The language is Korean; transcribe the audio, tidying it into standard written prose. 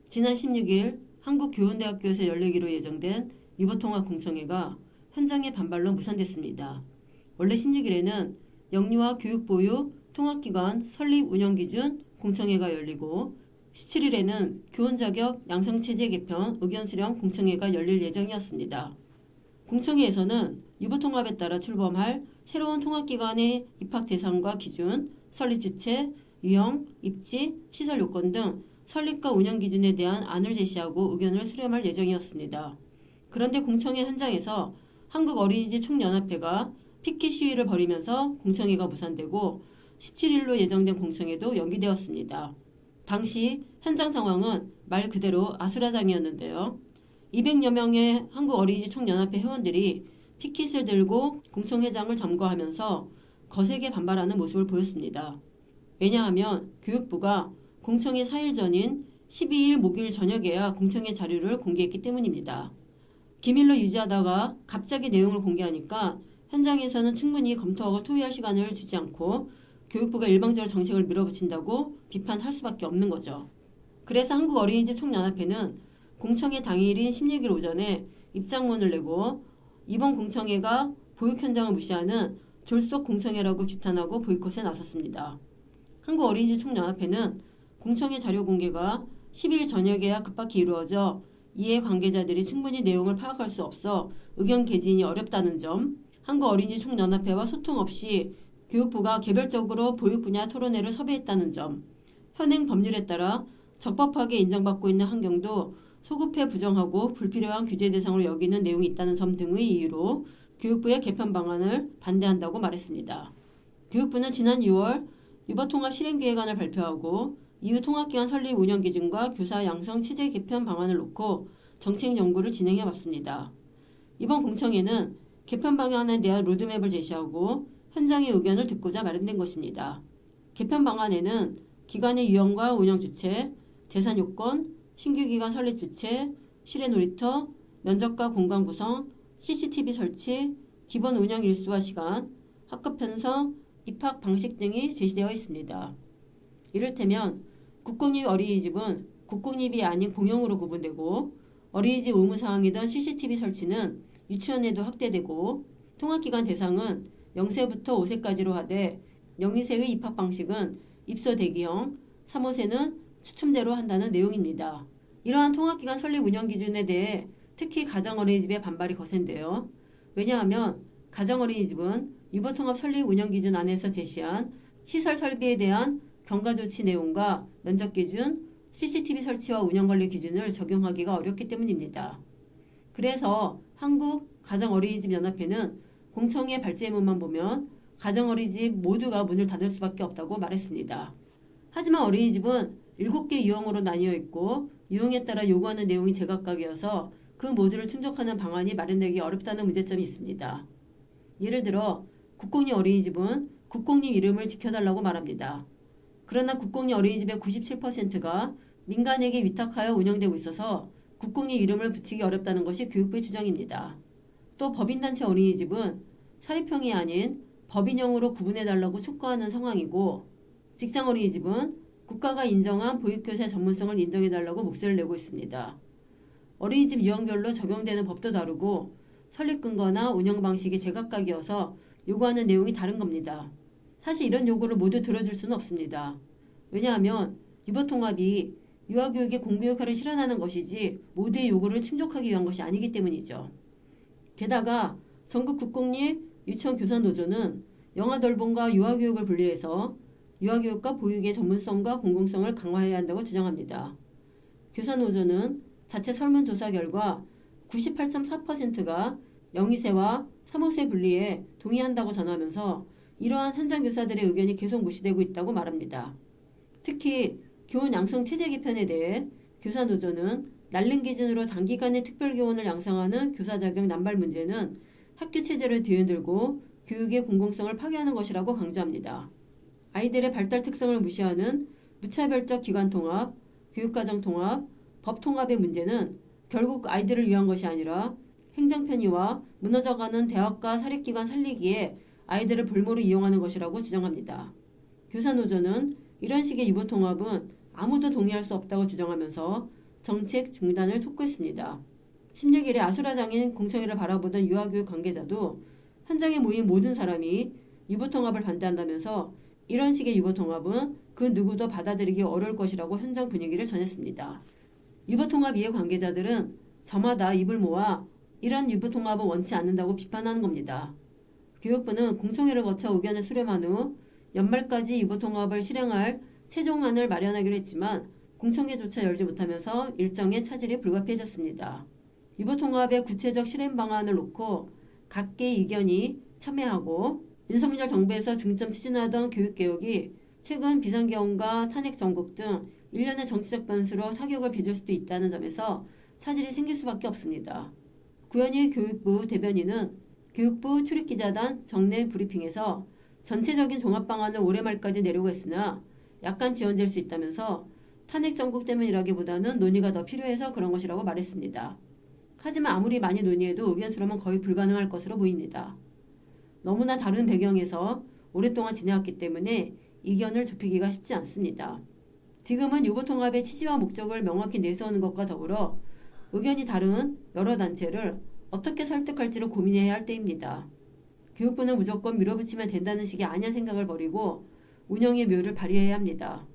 지난 16일 한국교원대학교에서 열리기로 예정된 유보통합 공청회가 현장의 반발로 무산됐습니다. 원래 16일에는 영유아 교육보유 통합기관 설립 운영기준 공청회가 열리고 17일에는 교원 자격 양성체제 개편 의견 수렴 공청회가 열릴 예정이었습니다. 공청회에서는 유보통합에 따라 출범할 새로운 통합기관의 입학 대상과 기준, 설립 주체, 유형, 입지, 시설 요건 등 설립과 운영 기준에 대한 안을 제시하고 의견을 수렴할 예정이었습니다. 그런데 공청회 현장에서 한국어린이집 총연합회가 피켓 시위를 벌이면서 공청회가 무산되고 17일로 예정된 공청회도 연기되었습니다. 당시 현장 상황은 말 그대로 아수라장이었는데요. 200여 명의 한국어린이집 총연합회 회원들이 피켓을 들고 공청회장을 점거하면서 거세게 반발하는 모습을 보였습니다. 왜냐하면 교육부가 공청회 4일 전인 12일 목요일 저녁에야 공청회 자료를 공개했기 때문입니다. 기밀로 유지하다가 갑자기 내용을 공개하니까 현장에서는 충분히 검토하고 토의할 시간을 주지 않고 교육부가 일방적으로 정책을 밀어붙인다고 비판할 수밖에 없는 거죠. 그래서 한국어린이집 총연합회는 공청회 당일인 16일 오전에 입장문을 내고 이번 공청회가 보육 현장을 무시하는 졸속 공청회라고 규탄하고 보이콧에 나섰습니다. 한국어린이집 총연합회는 공청회 자료 공개가 10일 저녁에야 급박히 이루어져 이해 관계자들이 충분히 내용을 파악할 수 없어 의견 개진이 어렵다는 점, 한국어린이집 총연합회와 소통 없이 교육부가 개별적으로 보육 분야 토론회를 섭외했다는 점, 현행 법률에 따라 적법하게 인정받고 있는 환경도 소급해 부정하고 불필요한 규제 대상으로 여기는 내용이 있다는 점 등의 이유로 교육부의 개편 방안을 반대한다고 말했습니다. 교육부는 지난 6월 유보통합 실행계획안을 발표하고 이후 통합기관 설립 운영 기준과 교사 양성 체제 개편 방안을 놓고 정책 연구를 진행해 왔습니다. 이번 공청회는 개편 방안에 대한 로드맵을 제시하고 현장의 의견을 듣고자 마련된 것입니다. 개편 방안에는 기관의 유형과 운영 주체, 재산 요건, 신규 기관 설립 주체, 실외 놀이터, 면접과 공간 구성, CCTV 설치, 기본 운영 일수와 시간, 학급 편성, 입학 방식 등이 제시되어 있습니다. 이를테면 국공립 어린이집은 국공립이 아닌 공용으로 구분되고 어린이집 의무사항이던 CCTV 설치는 유치원에도 확대되고 통합기관 대상은 0세부터 5세까지로 하되 0~2세의 입학 방식은 입소 대기형, 3~5세는 추첨제로 한다는 내용입니다. 이러한 통합기관 설립 운영 기준에 대해 특히 가정어린이집의 반발이 거센데요. 왜냐하면 가정어린이집은 유보통합 설립 운영 기준 안에서 제시한 시설 설비에 대한 경과조치 내용과 면적 기준, CCTV 설치와 운영관리 기준을 적용하기가 어렵기 때문입니다. 그래서 한국가정어린이집연합회는 공청회 발제문만 보면 가정어린이집 모두가 문을 닫을 수밖에 없다고 말했습니다. 하지만 어린이집은 7개 유형으로 나뉘어 있고 유형에 따라 요구하는 내용이 제각각이어서 그 모두를 충족하는 방안이 마련되기 어렵다는 문제점이 있습니다. 예를 들어 국공립 어린이집은 국공립 이름을 지켜달라고 말합니다. 그러나 국공립 어린이집의 97%가 민간에게 위탁하여 운영되고 있어서 국공립 이름을 붙이기 어렵다는 것이 교육부의 주장입니다. 또 법인단체 어린이집은 사립형이 아닌 법인형으로 구분해달라고 촉구하는 상황이고 직장 어린이집은 국가가 인정한 보육교사 전문성을 인정해달라고 목소리를 내고 있습니다. 어린이집 유형별로 적용되는 법도 다르고 설립 근거나 운영 방식이 제각각이어서 요구하는 내용이 다른 겁니다. 사실 이런 요구를 모두 들어줄 수는 없습니다. 왜냐하면 유보통합이 유아교육의 공교육화를 실현하는 것이지 모두의 요구를 충족하기 위한 것이 아니기 때문이죠. 게다가 전국 국공립 유치원 교사노조는 영아돌봄과 유아교육을 분리해서 유아교육과 보육의 전문성과 공공성을 강화해야 한다고 주장합니다. 교사노조는 자체 설문조사 결과 98.4%가 0~2세와 3~5세 분리에 동의한다고 전하면서 이러한 현장 교사들의 의견이 계속 무시되고 있다고 말합니다. 특히 교원 양성 체제 개편에 대해 교사노조는 날림 기준으로 단기간에 특별교원을 양성하는 교사 자격 남발 문제는 학교 체제를 뒤흔들고 교육의 공공성을 파괴하는 것이라고 강조합니다. 아이들의 발달 특성을 무시하는 무차별적 기관 통합, 교육과정 통합, 법 통합의 문제는 결국 아이들을 위한 것이 아니라 행정 편의와 무너져가는 대학과 사립기관 살리기에 아이들을 볼모로 이용하는 것이라고 주장합니다. 교사노조는 이런 식의 유보통합은 아무도 동의할 수 없다고 주장하면서 정책 중단을 촉구했습니다. 16일에 아수라장인 공청회를 바라보던 유아교육 관계자도 현장에 모인 모든 사람이 유보통합을 반대한다면서 이런 식의 유보통합은 그 누구도 받아들이기 어려울 것이라고 현장 분위기를 전했습니다. 유보통합 이해 관계자들은 저마다 입을 모아 이런 유보통합은 원치 않는다고 비판하는 겁니다. 교육부는 공청회를 거쳐 의견을 수렴한 후 연말까지 유보통합을 실행할 최종안을 마련하기로 했지만 공청회조차 열지 못하면서 일정에 차질이 불가피해졌습니다. 유보통합의 구체적 실행 방안을 놓고 각계의 의견이 첨예하고 윤석열 정부에서 중점 추진하던 교육개혁이 최근 비상계엄과 탄핵 정국 등 일련의 정치적 변수로 타격을 빚을 수도 있다는 점에서 차질이 생길 수밖에 없습니다. 구현희 교육부 대변인은 교육부 출입기자단 정례 브리핑에서 전체적인 종합방안을 올해 말까지 내려고 했으나 약간 지연될 수 있다면서 탄핵 정국 때문이라기보다는 논의가 더 필요해서 그런 것이라고 말했습니다. 하지만 아무리 많이 논의해도 의견 수렴은 거의 불가능할 것으로 보입니다. 너무나 다른 배경에서 오랫동안 지내왔기 때문에 이견을 좁히기가 쉽지 않습니다. 지금은 유보통합의 취지와 목적을 명확히 내세우는 것과 더불어 의견이 다른 여러 단체를 어떻게 설득할지를 고민해야 할 때입니다. 교육부는 무조건 밀어붙이면 된다는 식의 안이한 생각을 버리고 운영의 묘를 발휘해야 합니다.